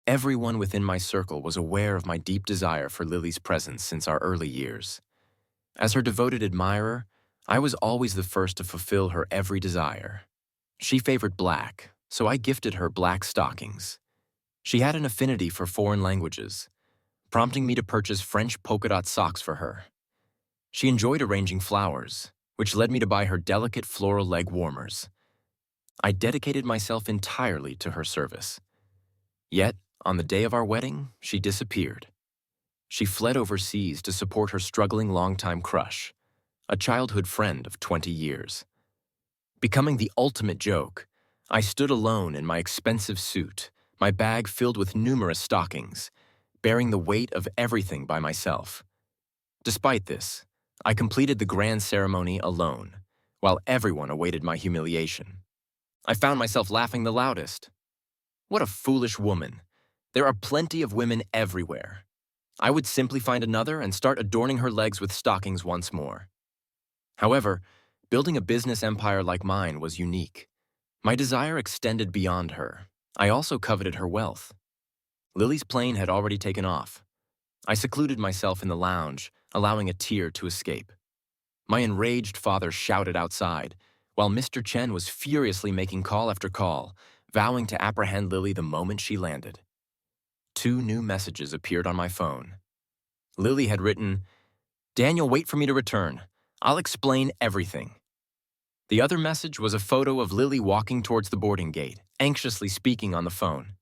Everyone within my circle was aware of my deep desire for Lily's presence since our early years. As her devoted admirer, I was always the first to fulfill her every desire. She favored black, so I gifted her black stockings. She had an affinity for foreign languages, prompting me to purchase French polka dot socks for her. She enjoyed arranging flowers, which led me to buy her delicate floral leg warmers. I dedicated myself entirely to her service. Yet, on the day of our wedding, she disappeared. She fled overseas to support her struggling longtime crush, a childhood friend of 20 years. Becoming the ultimate joke, I stood alone in my expensive suit, my bag filled with numerous stockings, bearing the weight of everything by myself. Despite this, I completed the grand ceremony alone, while everyone awaited my humiliation. I found myself laughing the loudest. What a foolish woman. There are plenty of women everywhere. I would simply find another and start adorning her legs with stockings once more. However, building a business empire like mine was unique. My desire extended beyond her. I also coveted her wealth. Lily's plane had already taken off. I secluded myself in the lounge, allowing a tear to escape. My enraged father shouted outside, while Mr. Chen was furiously making call after call, vowing to apprehend Lily the moment she landed. 2 new messages appeared on my phone. Lily had written, "Daniel, wait for me to return. I'll explain everything." The other message was a photo of Lily walking towards the boarding gate, anxiously speaking on the phone.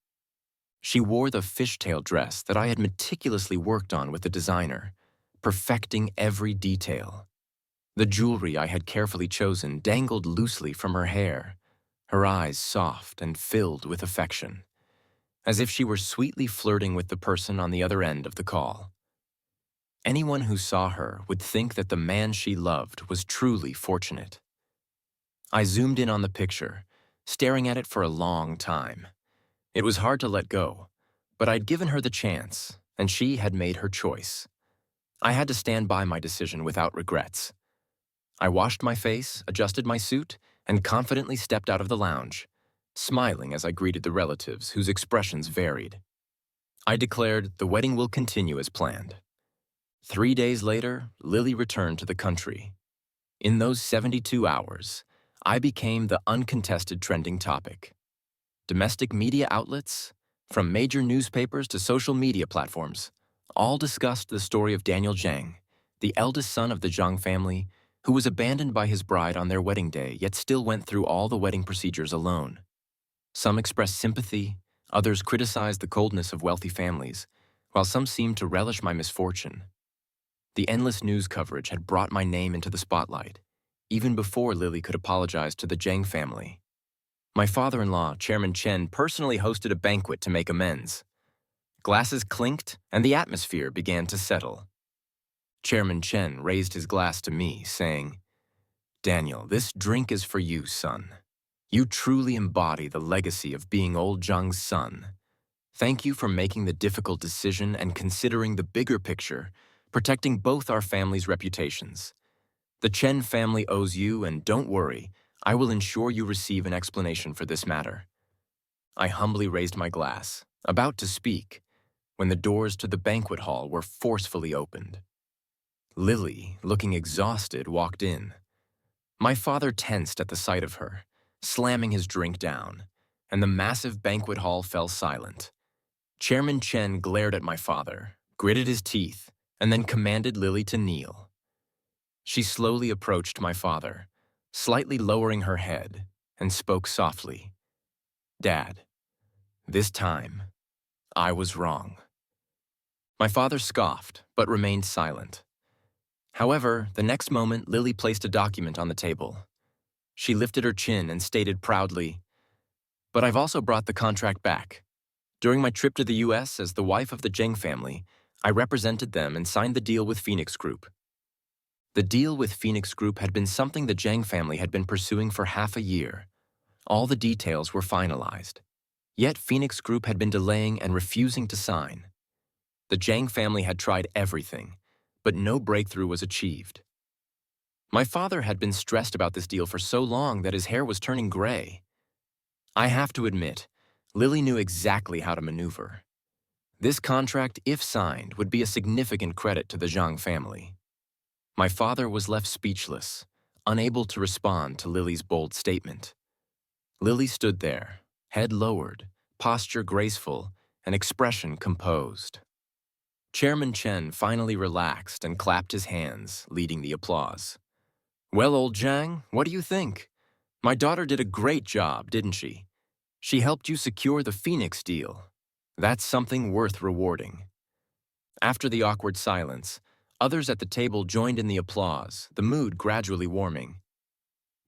She wore the fishtail dress that I had meticulously worked on with the designer, perfecting every detail. The jewelry I had carefully chosen dangled loosely from her hair, her eyes soft and filled with affection, as if she were sweetly flirting with the person on the other end of the call. Anyone who saw her would think that the man she loved was truly fortunate. I zoomed in on the picture, staring at it for a long time. It was hard to let go, but I'd given her the chance, and she had made her choice. I had to stand by my decision without regrets. I washed my face, adjusted my suit, and confidently stepped out of the lounge, smiling as I greeted the relatives whose expressions varied. I declared the wedding will continue as planned. 3 days later, Lily returned to the country. In those 72 hours, I became the uncontested trending topic. Domestic media outlets, from major newspapers to social media platforms, all discussed the story of Daniel Zhang, the eldest son of the Zhang family, who was abandoned by his bride on their wedding day yet still went through all the wedding procedures alone. Some expressed sympathy, others criticized the coldness of wealthy families, while some seemed to relish my misfortune. The endless news coverage had brought my name into the spotlight, even before Lily could apologize to the Zhang family. My father-in-law, Chairman Chen, personally hosted a banquet to make amends. Glasses clinked, and the atmosphere began to settle. Chairman Chen raised his glass to me, saying, "Daniel, this drink is for you, son. You truly embody the legacy of being old Zhang's son. Thank you for making the difficult decision and considering the bigger picture, protecting both our families' reputations. The Chen family owes you, and don't worry, I will ensure you receive an explanation for this matter." I humbly raised my glass, about to speak, when the doors to the banquet hall were forcefully opened. Lily, looking exhausted, walked in. My father tensed at the sight of her, slamming his drink down, and the massive banquet hall fell silent. Chairman Chen glared at my father, gritted his teeth, and then commanded Lily to kneel. She slowly approached my father, slightly lowering her head, and spoke softly. "Dad, this time, I was wrong." My father scoffed, but remained silent. However, the next moment, Lily placed a document on the table. She lifted her chin and stated proudly, "But I've also brought the contract back. During my trip to the US as the wife of the Zheng family, I represented them and signed the deal with Phoenix Group." The deal with Phoenix Group had been something the Zheng family had been pursuing for half a year. All the details were finalized. Yet Phoenix Group had been delaying and refusing to sign. The Zhang family had tried everything, but no breakthrough was achieved. My father had been stressed about this deal for so long that his hair was turning gray. I have to admit, Lily knew exactly how to maneuver. This contract, if signed, would be a significant credit to the Zhang family. My father was left speechless, unable to respond to Lily's bold statement. Lily stood there, head lowered, posture graceful, and expression composed. Chairman Chen finally relaxed and clapped his hands, leading the applause. "Well, old Zhang, what do you think? My daughter did a great job, didn't she? She helped you secure the Phoenix deal. That's something worth rewarding." After the awkward silence, others at the table joined in the applause, the mood gradually warming.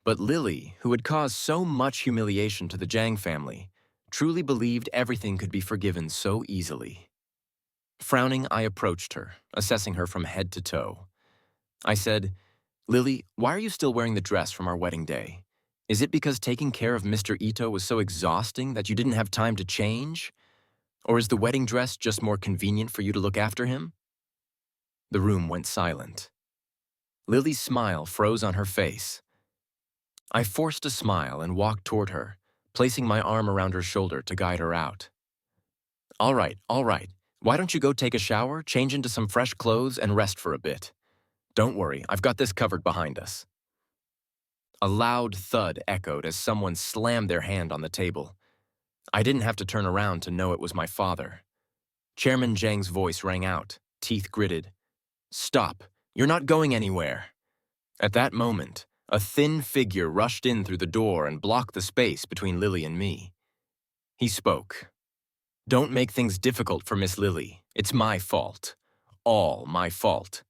But Lily, who had caused so much humiliation to the Zhang family, truly believed everything could be forgiven so easily. Frowning, I approached her, assessing her from head to toe. I said, "Lily, why are you still wearing the dress from our wedding day? Is it because taking care of Mr. Ito was so exhausting that you didn't have time to change? Or is the wedding dress just more convenient for you to look after him?" The room went silent. Lily's smile froze on her face. I forced a smile and walked toward her, placing my arm around her shoulder to guide her out. All right. Why don't you go take a shower, change into some fresh clothes, and rest for a bit? Don't worry, I've got this covered behind us." A loud thud echoed as someone slammed their hand on the table. I didn't have to turn around to know it was my father. Chairman Zhang's voice rang out, teeth gritted. "Stop! You're not going anywhere!" At that moment, a thin figure rushed in through the door and blocked the space between Lily and me. He spoke. "Don't make things difficult for Miss Lily. It's my fault. All my fault."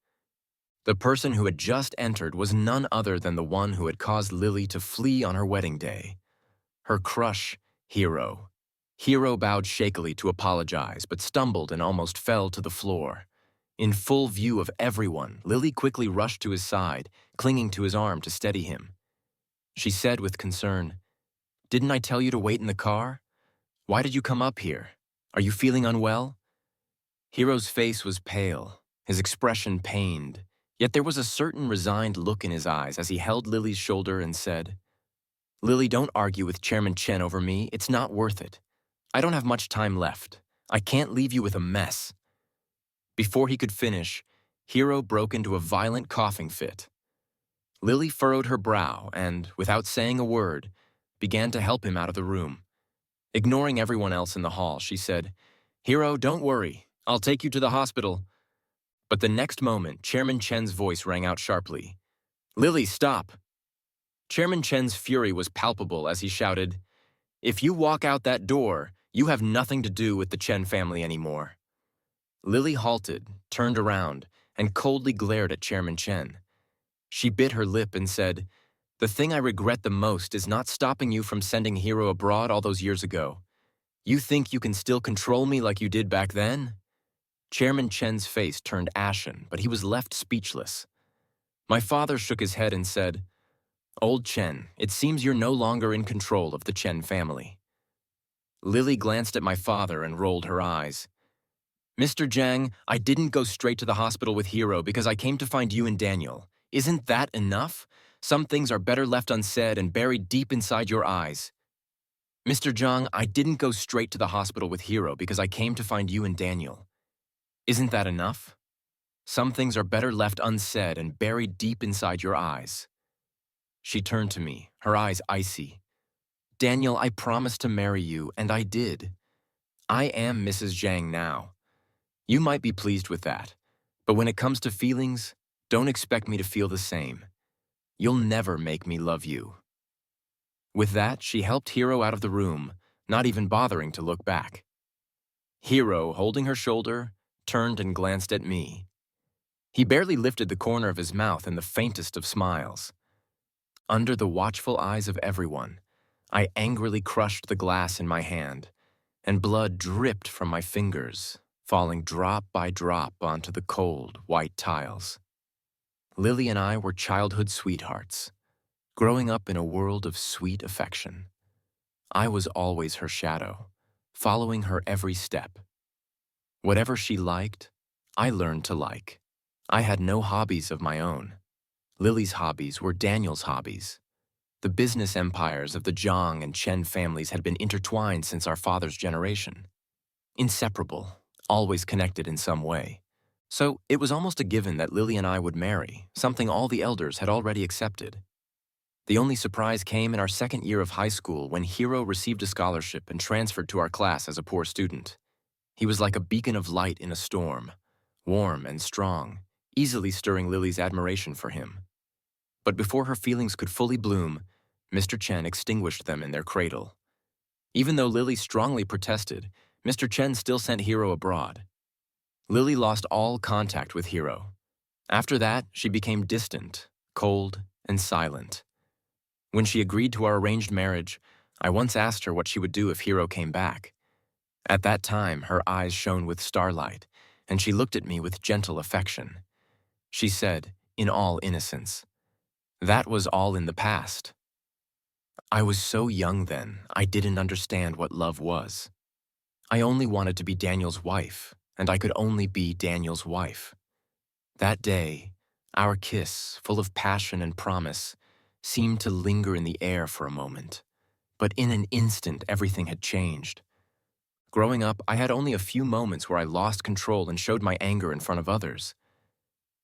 The person who had just entered was none other than the one who had caused Lily to flee on her wedding day. Her crush, Hero. Hero bowed shakily to apologize, but stumbled and almost fell to the floor. In full view of everyone, Lily quickly rushed to his side, clinging to his arm to steady him. She said with concern, "Didn't I tell you to wait in the car? Why did you come up here? Are you feeling unwell?" Hero's face was pale, his expression pained, yet there was a certain resigned look in his eyes as he held Lily's shoulder and said, "Lily, don't argue with Chairman Chen over me. It's not worth it. I don't have much time left. I can't leave you with a mess." Before he could finish, Hero broke into a violent coughing fit. Lily furrowed her brow and, without saying a word, began to help him out of the room. Ignoring everyone else in the hall, she said, "Hero, don't worry. I'll take you to the hospital." But the next moment, Chairman Chen's voice rang out sharply. "Lily, stop!" Chairman Chen's fury was palpable as he shouted, "If you walk out that door, you have nothing to do with the Chen family anymore." Lily halted, turned around, and coldly glared at Chairman Chen. She bit her lip and said, "The thing I regret the most is not stopping you from sending Hero abroad all those years ago. You think you can still control me like you did back then?" Chairman Chen's face turned ashen, but he was left speechless. My father shook his head and said, "Old Chen, it seems you're no longer in control of the Chen family." Lily glanced at my father and rolled her eyes. "Mr. Zhang, I didn't go straight to the hospital with Hero because I came to find you and Daniel. Isn't that enough? Some things are better left unsaid and buried deep inside your eyes." "Mr. Zhang, I didn't go straight to the hospital with Hero because I came to find you and Daniel. Isn't that enough? Some things are better left unsaid and buried deep inside your eyes." She turned to me, her eyes icy. "Daniel, I promised to marry you, and I did. I am Mrs. Zhang now. You might be pleased with that, but when it comes to feelings, don't expect me to feel the same. You'll never make me love you." With that, she helped Hero out of the room, not even bothering to look back. Hero, holding her shoulder, turned and glanced at me. He barely lifted the corner of his mouth in the faintest of smiles. Under the watchful eyes of everyone, I angrily crushed the glass in my hand, and blood dripped from my fingers, falling drop by drop onto the cold, white tiles. Lily and I were childhood sweethearts, growing up in a world of sweet affection. I was always her shadow, following her every step. Whatever she liked, I learned to like. I had no hobbies of my own. Lily's hobbies were Daniel's hobbies. The business empires of the Zhang and Chen families had been intertwined since our father's generation. Inseparable, always connected in some way. So it was almost a given that Lily and I would marry, something all the elders had already accepted. The only surprise came in our second year of high school when Hero received a scholarship and transferred to our class as a poor student. He was like a beacon of light in a storm, warm and strong, easily stirring Lily's admiration for him. But before her feelings could fully bloom, Mr. Chen extinguished them in their cradle. Even though Lily strongly protested, Mr. Chen still sent Hero abroad. Lily lost all contact with Hero. After that, she became distant, cold, and silent. When she agreed to our arranged marriage, I once asked her what she would do if Hero came back. At that time, her eyes shone with starlight, and she looked at me with gentle affection. She said, in all innocence, "That was all in the past." I was so young then, I didn't understand what love was. I only wanted to be Daniel's wife, and I could only be Daniel's wife. That day, our kiss, full of passion and promise, seemed to linger in the air for a moment. But in an instant, everything had changed. Growing up, I had only a few moments where I lost control and showed my anger in front of others.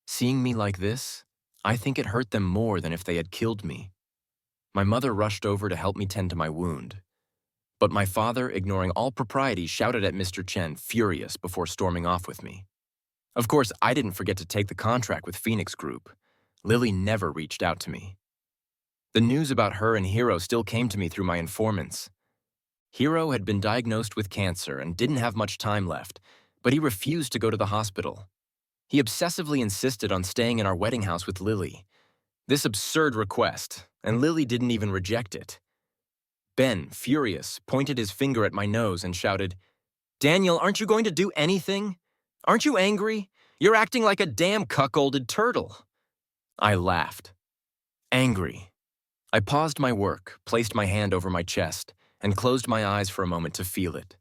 Seeing me like this, I think it hurt them more than if they had killed me. My mother rushed over to help me tend to my wound. But my father, ignoring all propriety, shouted at Mr. Chen, furious, before storming off with me. Of course, I didn't forget to take the contract with Phoenix Group. Lily never reached out to me. The news about her and Hero still came to me through my informants. Hero had been diagnosed with cancer and didn't have much time left, but he refused to go to the hospital. He obsessively insisted on staying in our wedding house with Lily. This absurd request, and Lily didn't even reject it. Ben, furious, pointed his finger at my nose and shouted, "Daniel, aren't you going to do anything? Aren't you angry? You're acting like a damn cuckolded turtle." I laughed. Angry. I paused my work, placed my hand over my chest, and closed my eyes for a moment to feel it.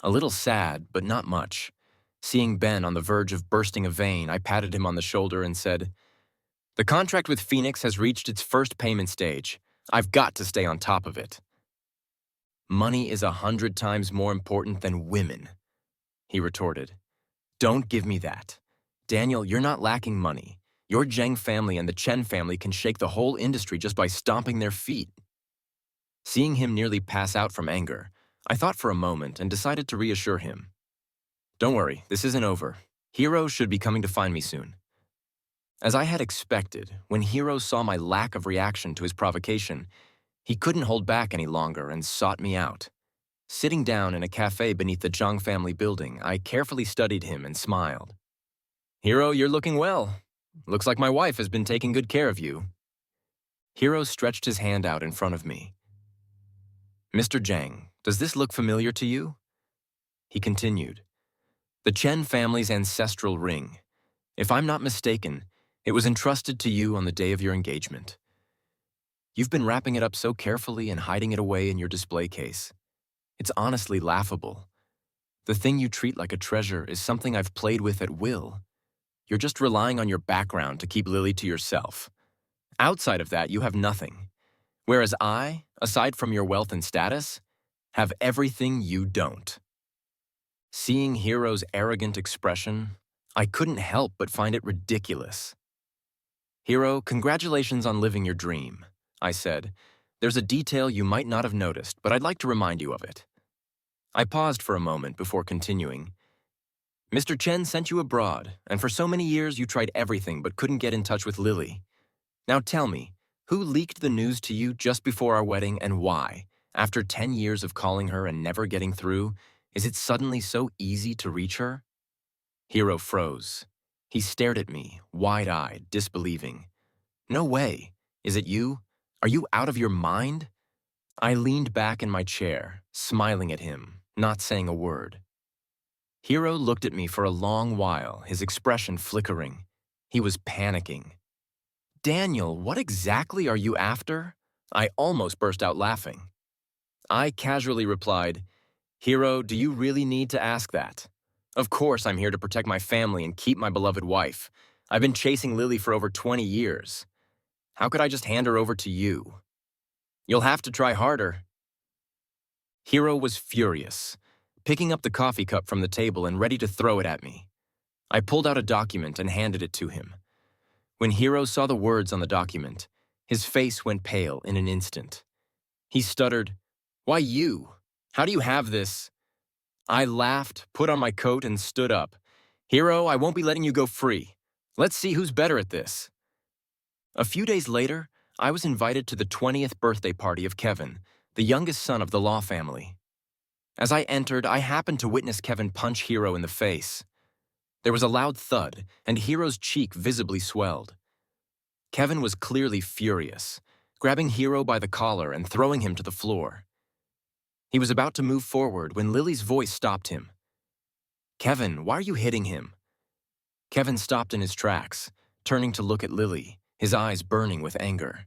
A little sad, but not much. Seeing Ben on the verge of bursting a vein, I patted him on the shoulder and said, "The contract with Phoenix has reached its first payment stage. I've got to stay on top of it." "Money is 100 times more important than women," he retorted. "Don't give me that. Daniel, you're not lacking money. Your Zheng family and the Chen family can shake the whole industry just by stomping their feet." Seeing him nearly pass out from anger, I thought for a moment and decided to reassure him. "Don't worry, this isn't over. Hero should be coming to find me soon." As I had expected, when Hero saw my lack of reaction to his provocation, he couldn't hold back any longer and sought me out. Sitting down in a cafe beneath the Zhang family building, I carefully studied him and smiled. "Hero, you're looking well. Looks like my wife has been taking good care of you." Hero stretched his hand out in front of me. "Mr. Zhang, does this look familiar to you?" He continued. "The Chen family's ancestral ring. If I'm not mistaken, it was entrusted to you on the day of your engagement. You've been wrapping it up so carefully and hiding it away in your display case. It's honestly laughable. The thing you treat like a treasure is something I've played with at will. You're just relying on your background to keep Lily to yourself. Outside of that, you have nothing. Whereas I, aside from your wealth and status, have everything you don't." Seeing Hero's arrogant expression, I couldn't help but find it ridiculous. "Hero, congratulations on living your dream," I said. "There's a detail you might not have noticed, but I'd like to remind you of it." I paused for a moment before continuing. "Mr. Chen sent you abroad, and for so many years you tried everything but couldn't get in touch with Lily. Now tell me, who leaked the news to you just before our wedding and why? After 10 years of calling her and never getting through, is it suddenly so easy to reach her?" Hero froze. He stared at me, wide-eyed, disbelieving. "No way. Is it you? Are you out of your mind?" I leaned back in my chair, smiling at him, not saying a word. Hero looked at me for a long while, his expression flickering. He was panicking. "Daniel, what exactly are you after?" I almost burst out laughing. I casually replied, "Hero, do you really need to ask that? Of course I'm here to protect my family and keep my beloved wife. I've been chasing Lily for over 20 years. How could I just hand her over to you? You'll have to try harder." Hero was furious, picking up the coffee cup from the table and ready to throw it at me. I pulled out a document and handed it to him. When Hero saw the words on the document, his face went pale in an instant. He stuttered, "Why you? How do you have this?" I laughed, put on my coat, and stood up. "Hero, I won't be letting you go free. Let's see who's better at this." A few days later, I was invited to the 20th birthday party of Kevin, the youngest son of the Law family. As I entered, I happened to witness Kevin punch Hero in the face. There was a loud thud, and Hero's cheek visibly swelled. Kevin was clearly furious, grabbing Hero by the collar and throwing him to the floor. He was about to move forward when Lily's voice stopped him. "Kevin, why are you hitting him?" Kevin stopped in his tracks, turning to look at Lily, his eyes burning with anger.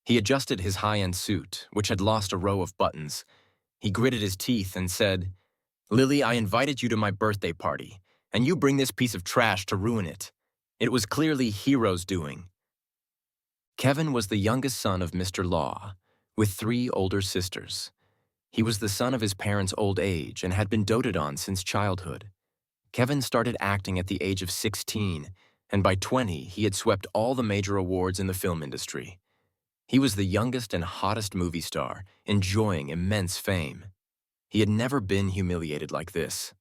He adjusted his high-end suit, which had lost a row of buttons. He gritted his teeth and said, "Lily, I invited you to my birthday party, and you bring this piece of trash to ruin it. It was clearly Hero's doing." Kevin was the youngest son of Mr. Law, with 3 older sisters. He was the son of his parents' old age and had been doted on since childhood. Kevin started acting at the age of 16, and by 20, he had swept all the major awards in the film industry. He was the youngest and hottest movie star, enjoying immense fame. He had never been humiliated like this.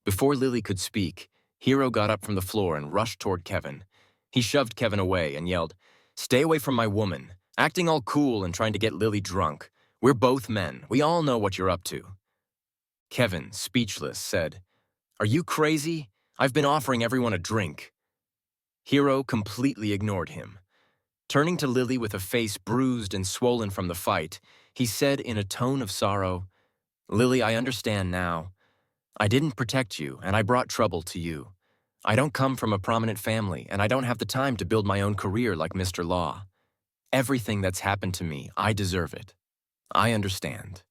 Before Lily could speak, Hero got up from the floor and rushed toward Kevin. He shoved Kevin away and yelled, "Stay away from my woman, acting all cool and trying to get Lily drunk. We're both men. We all know what you're up to." Kevin, speechless, said, "Are you crazy? I've been offering everyone a drink." Hero completely ignored him. Turning to Lily with a face bruised and swollen from the fight, he said in a tone of sorrow, "Lily, I understand now. I didn't protect you, and I brought trouble to you. I don't come from a prominent family, and I don't have the time to build my own career like Mr. Law. Everything that's happened to me, I deserve it. I understand."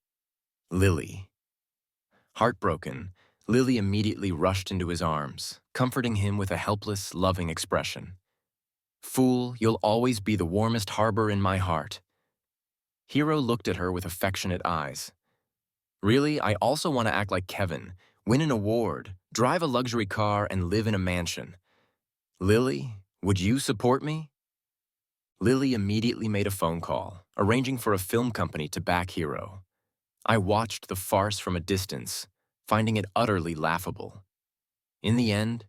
Lily. Heartbroken, Lily immediately rushed into his arms, comforting him with a helpless, loving expression. "Fool, you'll always be the warmest harbor in my heart." Hero looked at her with affectionate eyes. "Really, I also want to act like Kevin, win an award, drive a luxury car, and live in a mansion. Lily, would you support me?" Lily immediately made a phone call, arranging for a film company to back Hero. I watched the farce from a distance, finding it utterly laughable. In the end,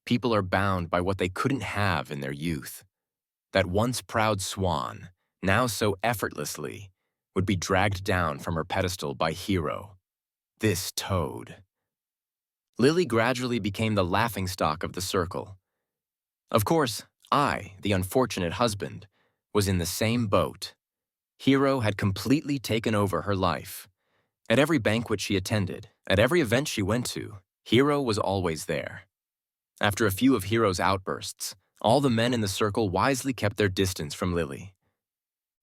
people are bound by what they couldn't have in their youth. That once proud swan, now so effortlessly, would be dragged down from her pedestal by Hero. This toad. Lily gradually became the laughingstock of the circle. Of course, I, the unfortunate husband, was in the same boat. Hero had completely taken over her life. At every banquet she attended, at every event she went to, Hero was always there. After a few of Hero's outbursts, all the men in the circle wisely kept their distance from Lily.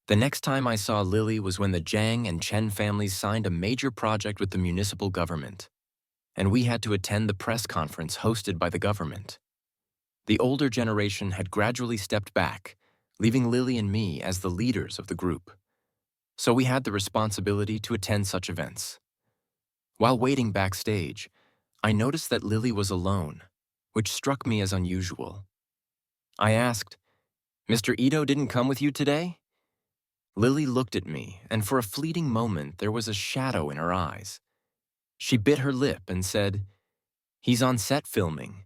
The next time I saw Lily was when the Zhang and Chen families signed a major project with the municipal government, and we had to attend the press conference hosted by the government. The older generation had gradually stepped back, leaving Lily and me as the leaders of the group. So we had the responsibility to attend such events. While waiting backstage, I noticed that Lily was alone, which struck me as unusual. I asked, "Mr. Ito didn't come with you today?" Lily looked at me, and for a fleeting moment there was a shadow in her eyes. She bit her lip and said, "He's on set filming."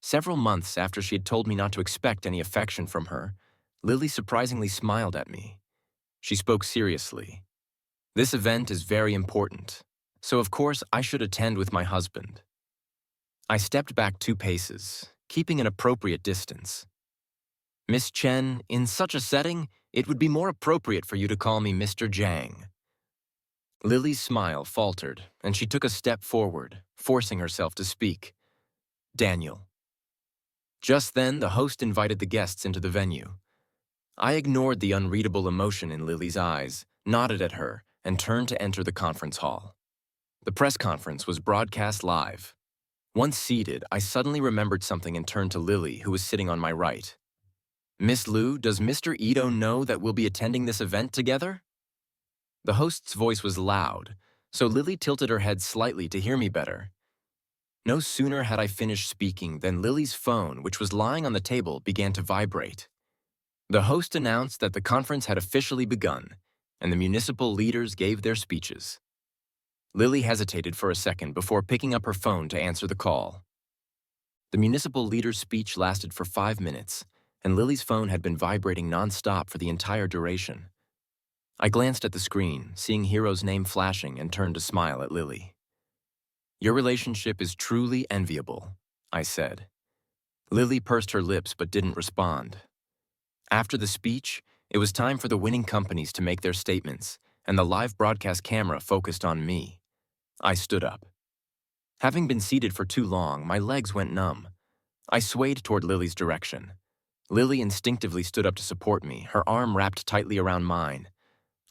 Several months after she had told me not to expect any affection from her, Lily surprisingly smiled at me. She spoke seriously. "This event is very important, so of course I should attend with my husband." I stepped back 2 paces, keeping an appropriate distance. "Miss Chen, in such a setting, it would be more appropriate for you to call me Mr. Zhang." Lily's smile faltered, and she took a step forward, forcing herself to speak. "Daniel." Just then, the host invited the guests into the venue. I ignored the unreadable emotion in Lily's eyes, nodded at her, and turned to enter the conference hall. The press conference was broadcast live. Once seated, I suddenly remembered something and turned to Lily, who was sitting on my right. "Miss Liu, does Mr. Ito know that we'll be attending this event together?" The host's voice was loud, so Lily tilted her head slightly to hear me better. No sooner had I finished speaking than Lily's phone, which was lying on the table, began to vibrate. The host announced that the conference had officially begun, and the municipal leaders gave their speeches. Lily hesitated for a second before picking up her phone to answer the call. The municipal leader's speech lasted for 5 minutes, and Lily's phone had been vibrating nonstop for the entire duration. I glanced at the screen, seeing Hero's name flashing, and turned to smile at Lily. "Your relationship is truly enviable," I said. Lily pursed her lips but didn't respond. After the speech, it was time for the winning companies to make their statements, and the live broadcast camera focused on me. I stood up. Having been seated for too long, my legs went numb. I swayed toward Lily's direction. Lily instinctively stood up to support me, her arm wrapped tightly around mine.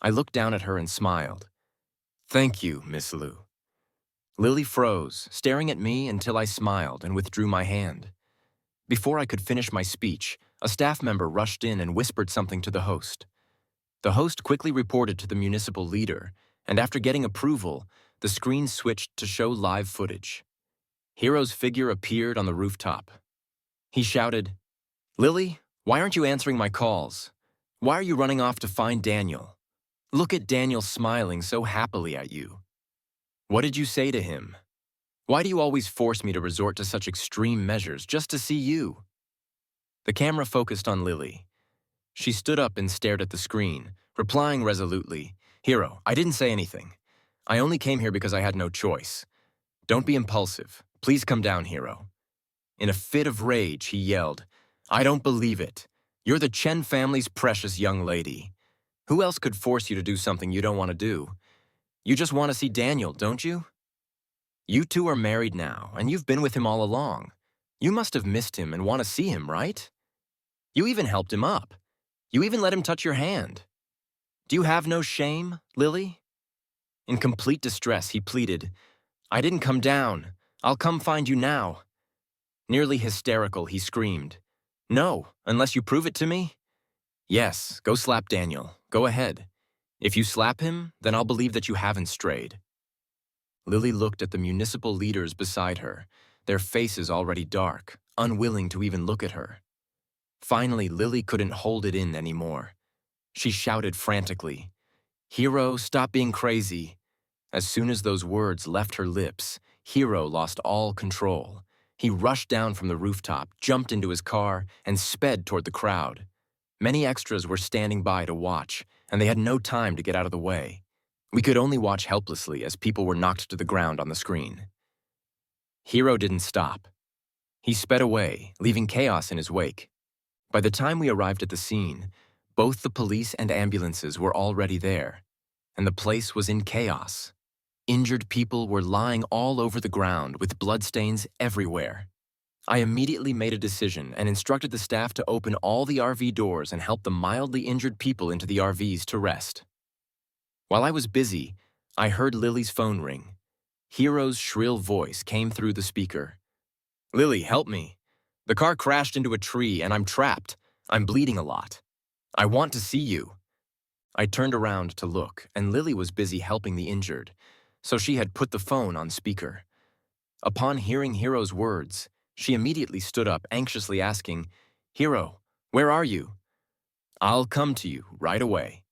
I looked down at her and smiled. "Thank you, Miss Lou." Lily froze, staring at me until I smiled and withdrew my hand. Before I could finish my speech, a staff member rushed in and whispered something to the host. The host quickly reported to the municipal leader, and after getting approval, the screen switched to show live footage. Hero's figure appeared on the rooftop. He shouted, "Lily, why aren't you answering my calls? Why are you running off to find Daniel? Look at Daniel smiling so happily at you. What did you say to him? Why do you always force me to resort to such extreme measures just to see you?" The camera focused on Lily. She stood up and stared at the screen, replying resolutely, "Hero, I didn't say anything. I only came here because I had no choice. Don't be impulsive. Please come down, Hero." In a fit of rage, he yelled, "I don't believe it. You're the Chen family's precious young lady. Who else could force you to do something you don't want to do? You just want to see Daniel, don't you? You two are married now, and you've been with him all along. You must have missed him and want to see him, right? You even helped him up. You even let him touch your hand. Do you have no shame, Lily?" In complete distress, he pleaded, "I didn't come down. I'll come find you now." Nearly hysterical, he screamed, "No, unless you prove it to me." "Yes, go slap Daniel. Go ahead. If you slap him, then I'll believe that you haven't strayed." Lily looked at the municipal leaders beside her, their faces already dark, unwilling to even look at her. Finally, Lily couldn't hold it in anymore. She shouted frantically, "Hero, stop being crazy." As soon as those words left her lips, Hero lost all control. He rushed down from the rooftop, jumped into his car, and sped toward the crowd. Many extras were standing by to watch, and they had no time to get out of the way. We could only watch helplessly as people were knocked to the ground on the screen. Hero didn't stop. He sped away, leaving chaos in his wake. By the time we arrived at the scene, both the police and ambulances were already there, and the place was in chaos. Injured people were lying all over the ground with bloodstains everywhere. I immediately made a decision and instructed the staff to open all the RV doors and help the mildly injured people into the RVs to rest. While I was busy, I heard Lily's phone ring. Hero's shrill voice came through the speaker. "Lily, help me. The car crashed into a tree and I'm trapped. I'm bleeding a lot. I want to see you." I turned around to look, and Lily was busy helping the injured, so she had put the phone on speaker. Upon hearing Hero's words, she immediately stood up, anxiously asking, "Hero, where are you?" "I'll come to you right away."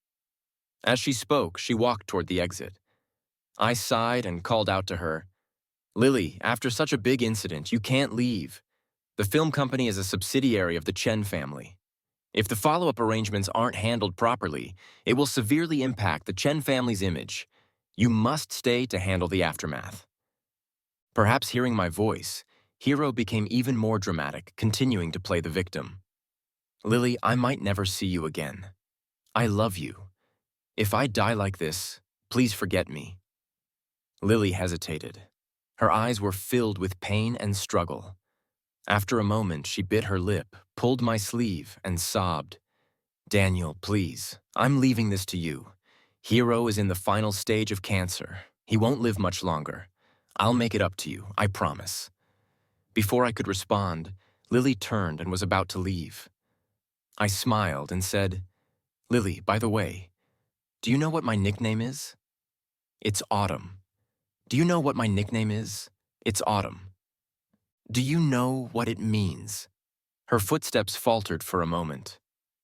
As she spoke, she walked toward the exit. I sighed and called out to her, "Lily, after such a big incident, you can't leave. The film company is a subsidiary of the Chen family. If the follow-up arrangements aren't handled properly, it will severely impact the Chen family's image. You must stay to handle the aftermath." Perhaps hearing my voice, Hero became even more dramatic, continuing to play the victim. "Lily, I might never see you again. I love you. If I die like this, please forget me." Lily hesitated. Her eyes were filled with pain and struggle. After a moment, she bit her lip, pulled my sleeve, and sobbed. "Daniel, please, I'm leaving this to you. Hero is in the final stage of cancer. He won't live much longer. I'll make it up to you, I promise." Before I could respond, Lily turned and was about to leave. I smiled and said, "Lily, by the way, do you know what my nickname is?" It's Autumn. Do you know what my nickname is? It's Autumn. Do you know what it means? Her footsteps faltered for a moment.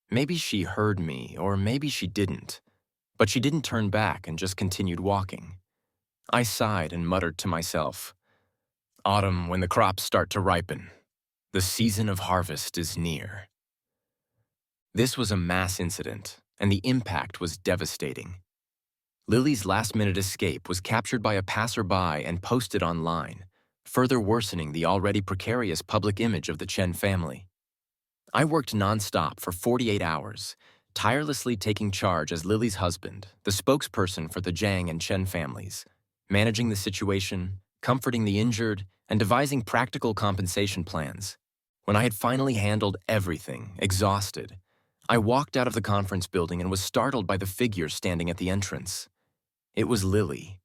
Maybe she heard me, or maybe she didn't. But she didn't turn back and just continued walking. I sighed and muttered to myself, "Autumn, when the crops start to ripen. The season of harvest is near." This was a mass incident, and the impact was devastating. Lily's last-minute escape was captured by a passerby and posted online, further worsening the already precarious public image of the Chen family. I worked nonstop for 48 hours, tirelessly taking charge as Lily's husband, the spokesperson for the Zhang and Chen families, managing the situation, comforting the injured, and devising practical compensation plans. When I had finally handled everything, exhausted, I walked out of the conference building and was startled by the figure standing at the entrance. It was Lily.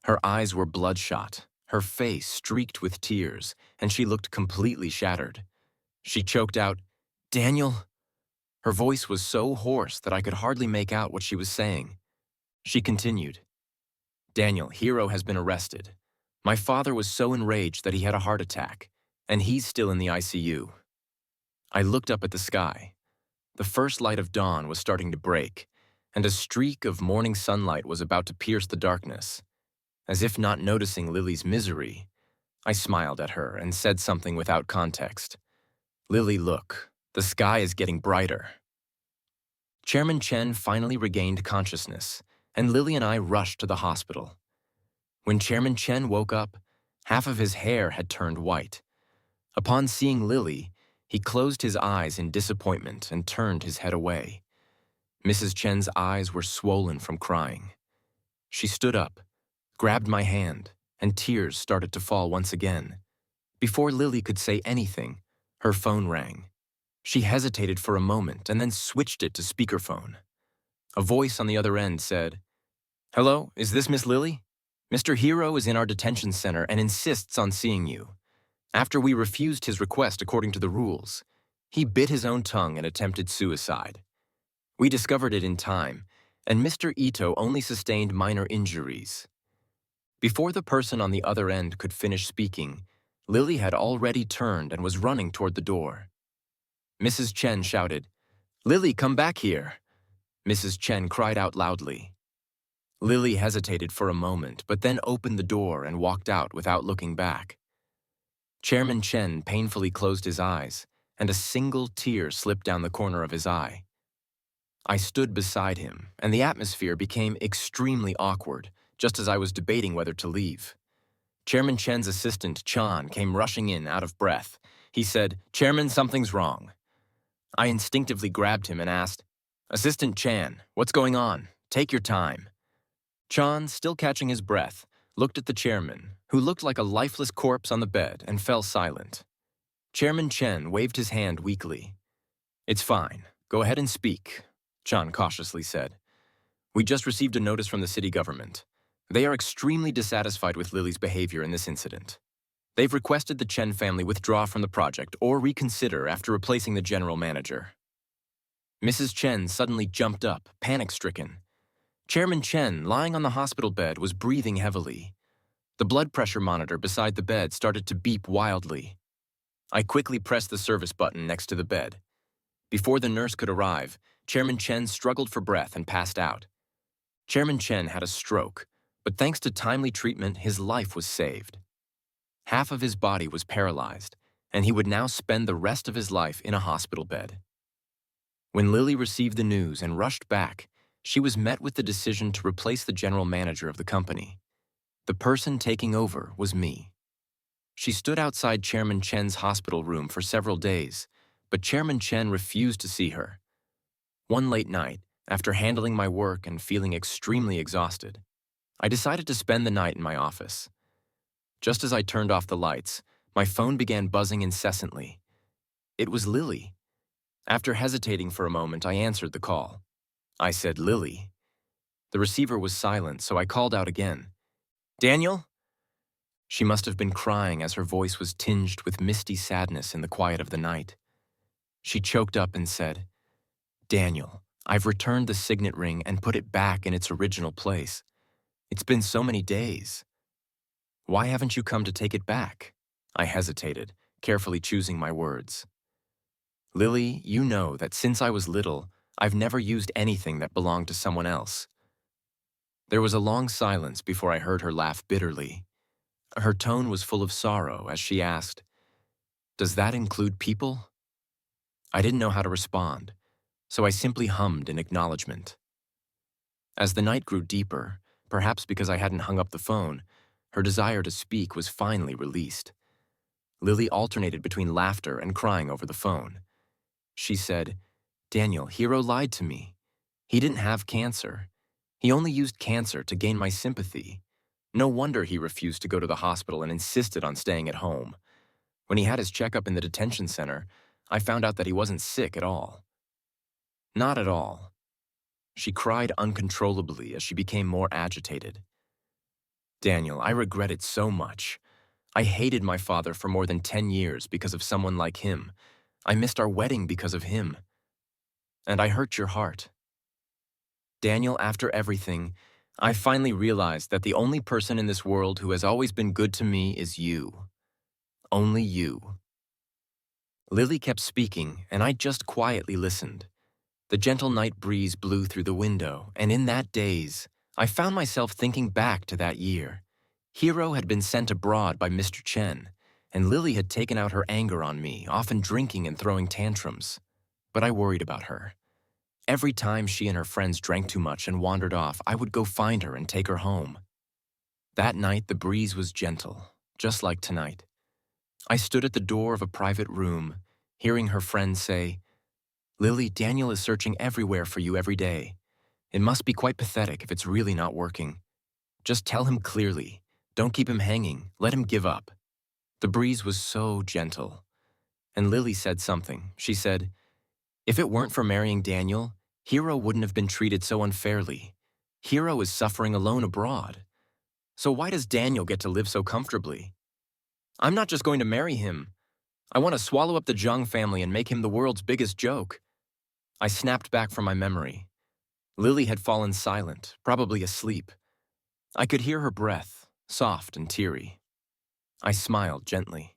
Her eyes were bloodshot, her face streaked with tears, and she looked completely shattered. She choked out, "Daniel?" Her voice was so hoarse that I could hardly make out what she was saying. She continued, "Daniel, Hero has been arrested. My father was so enraged that he had a heart attack, and he's still in the ICU." I looked up at the sky. The first light of dawn was starting to break, and a streak of morning sunlight was about to pierce the darkness. As if not noticing Lily's misery, I smiled at her and said something without context. "Lily, look, the sky is getting brighter." Chairman Chen finally regained consciousness, and Lily and I rushed to the hospital. When Chairman Chen woke up, half of his hair had turned white. Upon seeing Lily, he closed his eyes in disappointment and turned his head away. Mrs. Chen's eyes were swollen from crying. She stood up, grabbed my hand, and tears started to fall once again. Before Lily could say anything, her phone rang. She hesitated for a moment and then switched it to speakerphone. A voice on the other end said, "Hello, is this Miss Lily? Mr. Hero is in our detention center and insists on seeing you. After we refused his request according to the rules, he bit his own tongue and attempted suicide. We discovered it in time, and Mr. Ito only sustained minor injuries." Before the person on the other end could finish speaking, Lily had already turned and was running toward the door. Mrs. Chen shouted, "Lily, come back here!" Mrs. Chen cried out loudly. Lily hesitated for a moment, but then opened the door and walked out without looking back. Chairman Chen painfully closed his eyes, and a single tear slipped down the corner of his eye. I stood beside him, and the atmosphere became extremely awkward, just as I was debating whether to leave. Chairman Chen's assistant, Chen, came rushing in out of breath. He said, "Chairman, something's wrong." I instinctively grabbed him and asked, "Assistant Chen, what's going on? Take your time." Chen, still catching his breath, looked at the chairman, who looked like a lifeless corpse on the bed, and fell silent. Chairman Chen waved his hand weakly. "It's fine. Go ahead and speak," Chen cautiously said. "We just received a notice from the city government. They are extremely dissatisfied with Lily's behavior in this incident. They've requested the Chen family withdraw from the project or reconsider after replacing the general manager." Mrs. Chen suddenly jumped up, panic-stricken. Chairman Chen, lying on the hospital bed, was breathing heavily. The blood pressure monitor beside the bed started to beep wildly. I quickly pressed the service button next to the bed. Before the nurse could arrive, Chairman Chen struggled for breath and passed out. Chairman Chen had a stroke, but thanks to timely treatment, his life was saved. Half of his body was paralyzed, and he would now spend the rest of his life in a hospital bed. When Lily received the news and rushed back, she was met with the decision to replace the general manager of the company. The person taking over was me. She stood outside Chairman Chen's hospital room for several days, but Chairman Chen refused to see her. One late night, after handling my work and feeling extremely exhausted, I decided to spend the night in my office. Just as I turned off the lights, my phone began buzzing incessantly. It was Lily. After hesitating for a moment, I answered the call. I said, "Lily." The receiver was silent, so I called out again. "Daniel?" She must have been crying as her voice was tinged with misty sadness in the quiet of the night. She choked up and said, "Daniel, I've returned the signet ring and put it back in its original place. It's been so many days. Why haven't you come to take it back? I hesitated, carefully choosing my words. Lily, you know that since I was little, I've never used anything that belonged to someone else. There was a long silence before I heard her laugh bitterly. Her tone was full of sorrow as she asked, "Does that include people?" I didn't know how to respond, so I simply hummed in acknowledgement. As the night grew deeper, perhaps because I hadn't hung up the phone, her desire to speak was finally released. Lily alternated between laughter and crying over the phone. She said, "Daniel, Hero lied to me. He didn't have cancer. He only used cancer to gain my sympathy. No wonder he refused to go to the hospital and insisted on staying at home. When he had his checkup in the detention center, I found out that he wasn't sick at all." Not at all. She cried uncontrollably as she became more agitated. "Daniel, I regret it so much. I hated my father for more than 10 years because of someone like him. I missed our wedding because of him. And I hurt your heart. Daniel, after everything, I finally realized that the only person in this world who has always been good to me is you. Only you." Lily kept speaking, and I just quietly listened. The gentle night breeze blew through the window, and in that daze, I found myself thinking back to that year. Hero had been sent abroad by Mr. Chen, and Lily had taken out her anger on me, often drinking and throwing tantrums. But I worried about her. Every time she and her friends drank too much and wandered off, I would go find her and take her home. That night, the breeze was gentle, just like tonight. I stood at the door of a private room, hearing her friends say, "Lily, Daniel is searching everywhere for you every day. It must be quite pathetic if it's really not working. Just tell him clearly. Don't keep him hanging. Let him give up." The breeze was so gentle. And Lily said something. She said, "If it weren't for marrying Daniel, Hero wouldn't have been treated so unfairly. Hero is suffering alone abroad. So why does Daniel get to live so comfortably? I'm not just going to marry him. I want to swallow up the Jung family and make him the world's biggest joke." I snapped back from my memory. Lily had fallen silent, probably asleep. I could hear her breath, soft and teary. I smiled gently.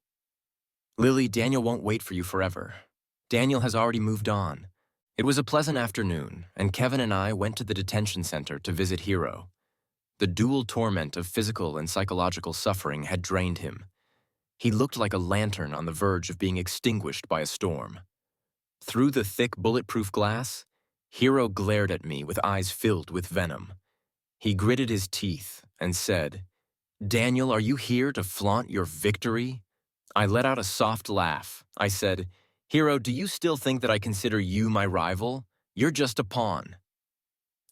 "Lily, Daniel won't wait for you forever. Daniel has already moved on." It was a pleasant afternoon, and Kevin and I went to the detention center to visit Hero. The dual torment of physical and psychological suffering had drained him. He looked like a lantern on the verge of being extinguished by a storm. Through the thick, bulletproof glass, Hero glared at me with eyes filled with venom. He gritted his teeth and said, "Daniel, are you here to flaunt your victory?" I let out a soft laugh. I said, "Hero, do you still think that I consider you my rival? You're just a pawn."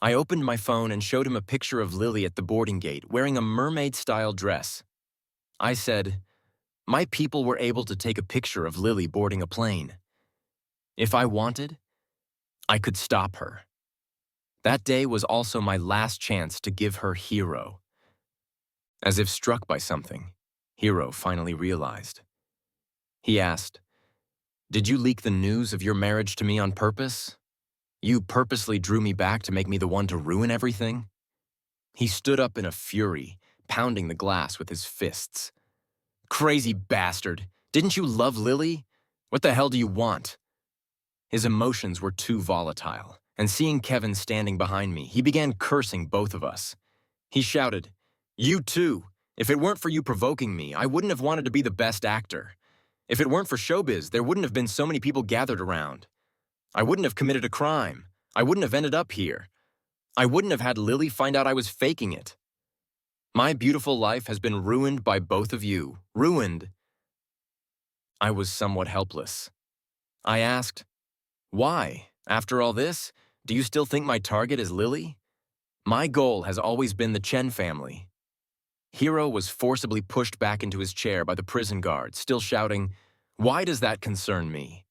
I opened my phone and showed him a picture of Lily at the boarding gate wearing a mermaid-style dress. I said, "My people were able to take a picture of Lily boarding a plane. If I wanted, I could stop her." That day was also my last chance to give her Hero. As if struck by something, Hero finally realized. He asked, "Did you leak the news of your marriage to me on purpose? You purposely drew me back to make me the one to ruin everything?" He stood up in a fury, pounding the glass with his fists. "Crazy bastard! Didn't you love Lily? What the hell do you want?" His emotions were too volatile, and seeing Kevin standing behind me, he began cursing both of us. He shouted, "You too! If it weren't for you provoking me, I wouldn't have wanted to be the best actor. If it weren't for showbiz, there wouldn't have been so many people gathered around. I wouldn't have committed a crime. I wouldn't have ended up here. I wouldn't have had Lily find out I was faking it. My beautiful life has been ruined by both of you. Ruined." I was somewhat helpless. I asked, "Why? After all this, do you still think my target is Lily? My goal has always been the Chen family." Hero was forcibly pushed back into his chair by the prison guard, still shouting, "Why does that concern me?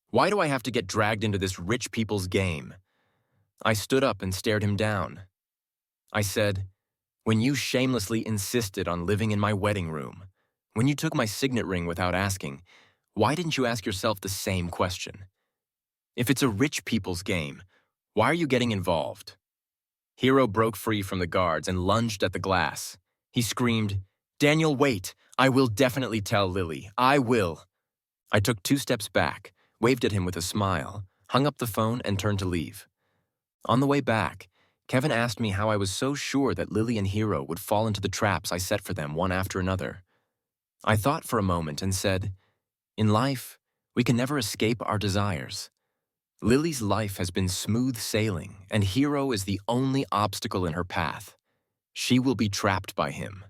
Why do I have to get dragged into this rich people's game?" I stood up and stared him down. I said, "When you shamelessly insisted on living in my wedding room, when you took my signet ring without asking, why didn't you ask yourself the same question? If it's a rich people's game, why are you getting involved?" Hero broke free from the guards and lunged at the glass. He screamed, "Daniel, wait! I will definitely tell Lily. I will." I took 2 steps back, waved at him with a smile, hung up the phone, and turned to leave. On the way back, Kevin asked me how I was so sure that Lily and Hero would fall into the traps I set for them one after another. I thought for a moment and said, "In life, we can never escape our desires. Lily's life has been smooth sailing, and Hero is the only obstacle in her path. She will be trapped by him."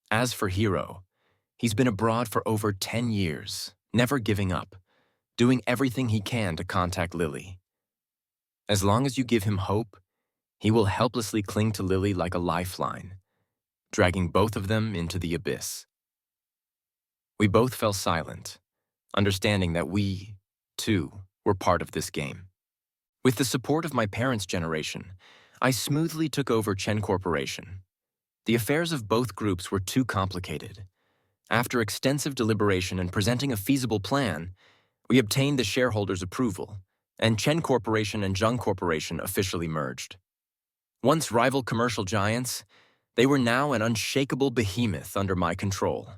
As for Hero, he's been abroad for over 10 years, never giving up, doing everything he can to contact Lily. As long as you give him hope, he will helplessly cling to Lily like a lifeline, dragging both of them into the abyss. We both fell silent, understanding that we, too, were part of this game. With the support of my parents' generation, I smoothly took over Chen Corporation. The affairs of both groups were too complicated. After extensive deliberation and presenting a feasible plan, we obtained the shareholders' approval, and Chen Corporation and Zhang Corporation officially merged. Once rival commercial giants, they were now an unshakable behemoth under my control.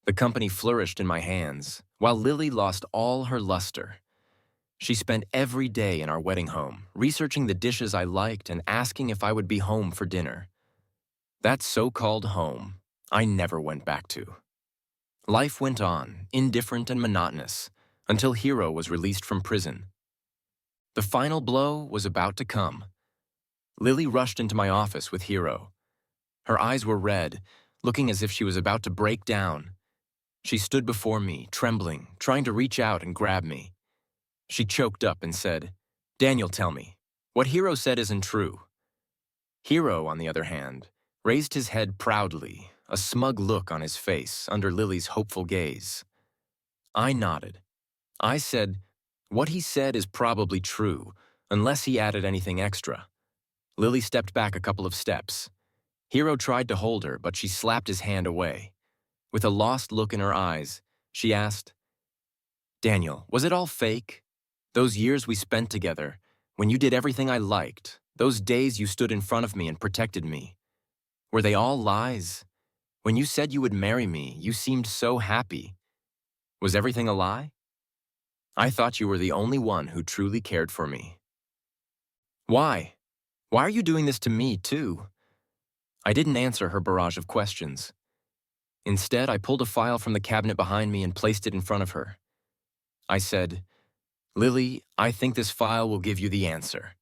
The company flourished in my hands, while Lily lost all her luster. She spent every day in our wedding home, researching the dishes I liked and asking if I would be home for dinner. That so-called home, I never went back to. Life went on, indifferent and monotonous, until Hero was released from prison. The final blow was about to come. Lily rushed into my office with Hero. Her eyes were red, looking as if she was about to break down. She stood before me, trembling, trying to reach out and grab me. She choked up and said, "Daniel, tell me, what Hero said isn't true." Hero, on the other hand, raised his head proudly, a smug look on his face under Lily's hopeful gaze. I nodded. I said, "What he said is probably true, unless he added anything extra." Lily stepped back a couple of steps. Hero tried to hold her, but she slapped his hand away. With a lost look in her eyes, she asked, "Daniel, was it all fake? Those years we spent together, when you did everything I liked, those days you stood in front of me and protected me, were they all lies? When you said you would marry me, you seemed so happy. Was everything a lie? I thought you were the only one who truly cared for me." "Why? Why are you doing this to me, too?" I didn't answer her barrage of questions. Instead, I pulled a file from the cabinet behind me and placed it in front of her. I said, "Lily, I think this file will give you the answer."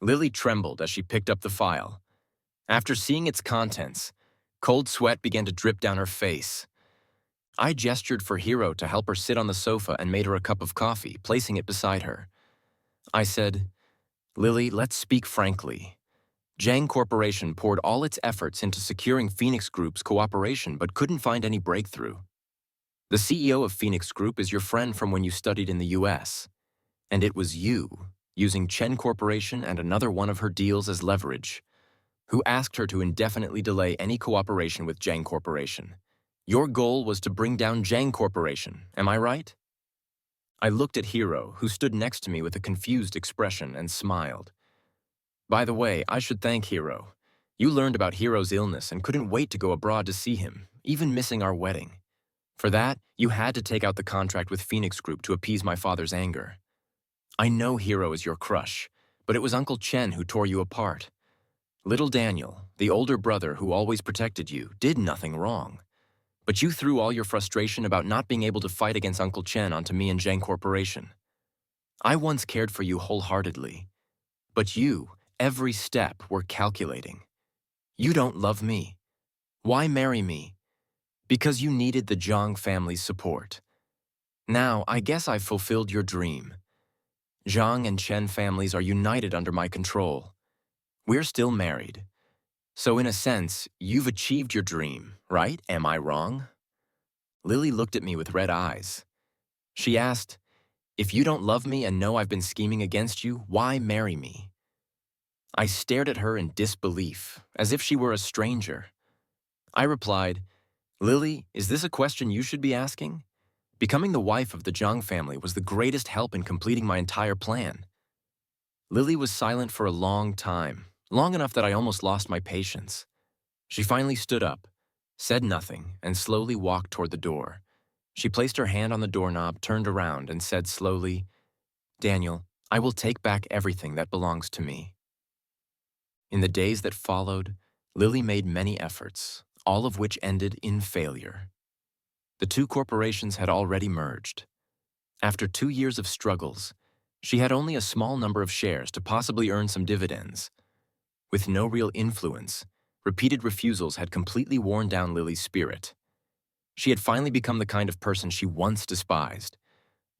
Lily trembled as she picked up the file. After seeing its contents, cold sweat began to drip down her face. I gestured for Hero to help her sit on the sofa and made her a cup of coffee, placing it beside her. I said, "Lily, let's speak frankly. Zhang Corporation poured all its efforts into securing Phoenix Group's cooperation but couldn't find any breakthrough. The CEO of Phoenix Group is your friend from when you studied in the US, and it was you, using Chen Corporation and another one of her deals as leverage, who asked her to indefinitely delay any cooperation with Zhang Corporation. Your goal was to bring down Zhang Corporation, am I right?" I looked at Hero, who stood next to me with a confused expression, and smiled. "By the way, I should thank Hero. You learned about Hero's illness and couldn't wait to go abroad to see him, even missing our wedding. For that, you had to take out the contract with Phoenix Group to appease my father's anger. I know Hero is your crush, but it was Uncle Chen who tore you apart. Little Daniel, the older brother who always protected you, did nothing wrong. But you threw all your frustration about not being able to fight against Uncle Chen onto me and Zhang Corporation. I once cared for you wholeheartedly, but you, every step, were calculating. You don't love me. Why marry me? Because you needed the Zhang family's support. Now, I guess I've fulfilled your dream. Zhang and Chen families are united under my control. We're still married. So in a sense, you've achieved your dream, right? Am I wrong?" Lily looked at me with red eyes. She asked, "If you don't love me and know I've been scheming against you, why marry me?" I stared at her in disbelief, as if she were a stranger. I replied, "Lily, is this a question you should be asking? Becoming the wife of the Zhang family was the greatest help in completing my entire plan." Lily was silent for a long time, long enough that I almost lost my patience. She finally stood up, said nothing, and slowly walked toward the door. She placed her hand on the doorknob, turned around, and said slowly, "Daniel, I will take back everything that belongs to me." In the days that followed, Lily made many efforts, all of which ended in failure. The two corporations had already merged. After 2 years of struggles, she had only a small number of shares to possibly earn some dividends. With no real influence, repeated refusals had completely worn down Lily's spirit. She had finally become the kind of person she once despised,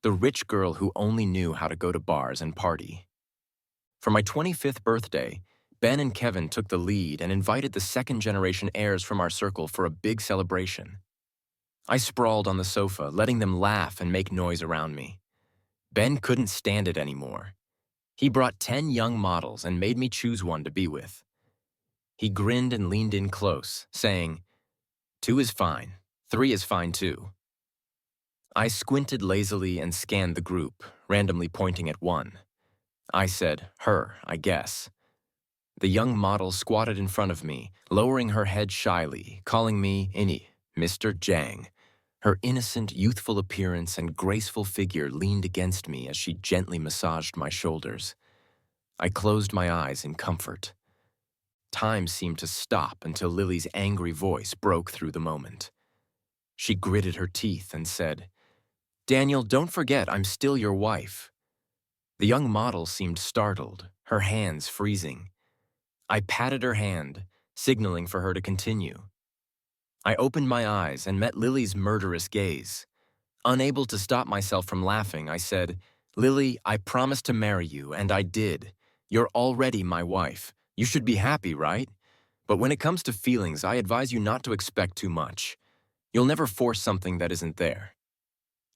the rich girl who only knew how to go to bars and party. For my 25th birthday, Ben and Kevin took the lead and invited the second-generation heirs from our circle for a big celebration. I sprawled on the sofa, letting them laugh and make noise around me. Ben couldn't stand it anymore. He brought 10 young models and made me choose one to be with. He grinned and leaned in close, saying, "2 is fine, 3 is fine too." I squinted lazily and scanned the group, randomly pointing at one. I said, "Her, I guess." The young model squatted in front of me, lowering her head shyly, calling me Ini, Mr. Jang. Her innocent, youthful appearance and graceful figure leaned against me as she gently massaged my shoulders. I closed my eyes in comfort. Time seemed to stop until Lily's angry voice broke through the moment. She gritted her teeth and said, "Daniel, don't forget I'm still your wife." The young model seemed startled, her hands freezing. I patted her hand, signaling for her to continue. I opened my eyes and met Lily's murderous gaze. Unable to stop myself from laughing, I said, "Lily, I promised to marry you, and I did. You're already my wife. You should be happy, right? But when it comes to feelings, I advise you not to expect too much. You'll never force something that isn't there."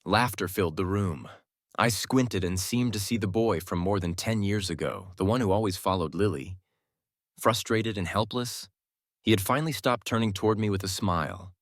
Laughter filled the room. I squinted and seemed to see the boy from more than 10 years ago, the one who always followed Lily. Frustrated and helpless, he had finally stopped turning toward me with a smile.